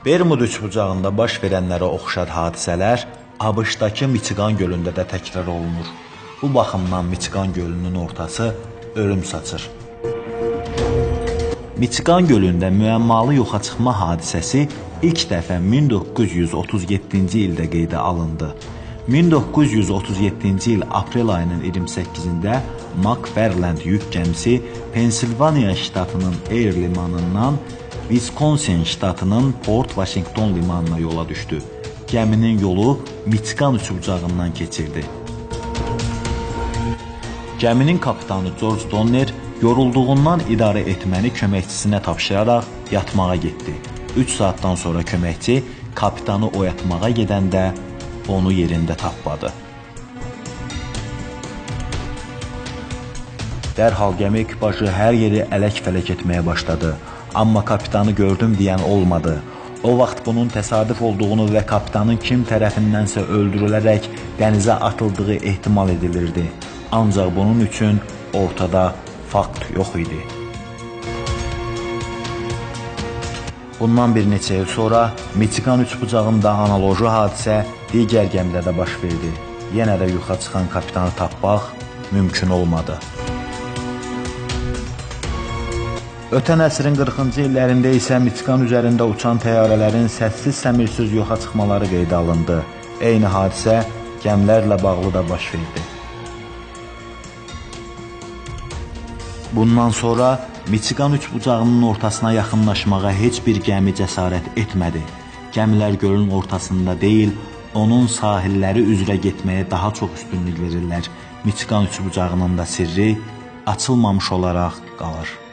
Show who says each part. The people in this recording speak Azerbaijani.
Speaker 1: Bermud üçbucağında baş verənlərə oxşar hadisələr ABŞ-dakı Michigan gölündə də təkrar olunur. Bu baxımdan Michigan gölünün ortası ölüm saçır. Michigan gölündə müəmmalı yoxa çıxma hadisəsi ilk dəfə 1937-ci ildə qeydə alındı. 1937-ci il aprel ayının 28-də McFarland yük gəmisi Pensilvaniya ştatının Air limanından Wisconsin ştatının Port Washington limanına yola düşdü. Gəminin yolu Michigan üçbucağından keçirdi. Gəminin kapitanı George Donner yorulduğundan idarə etməni köməkçisinə tapşıraraq yatmağa getdi. 3 saatdan sonra köməkçi kapitanı oyatmağa gedəndə onu yerində tapmadı. Dərhal gəmi ekipajı hər yeri ələk-fələk etməyə başladı. Amma kapitanı gördüm deyən olmadı. O vaxt bunun təsadüf olduğunu və kapitanın kim tərəfindənsə öldürülərək dənizə atıldığı ehtimal edilirdi. Ancaq bunun üçün ortada fakt yox idi. Bundan bir neçə il sonra Michigan üçbucağında analoji hadisə digər gəmidə də baş verdi. Yenə də yuxa çıxan kapitanı tapmaq mümkün olmadı. Ötən əsrin 40-cı illərində isə Michigan üzərində uçan təyyarələrin səssiz-səmirsiz yoxa çıxmaları qeydə alındı. Eyni hadisə gəmilərlə bağlı da baş verdi. Bundan sonra Michigan üçbucağının ortasına yaxınlaşmağa heç bir gəmi cəsarət etmədi. Gəmilər gölün ortasında deyil, onun sahilləri üzrə getməyə daha çox üstünlük verirlər. Michigan üçbucağının da sirri açılmamış olaraq qalır.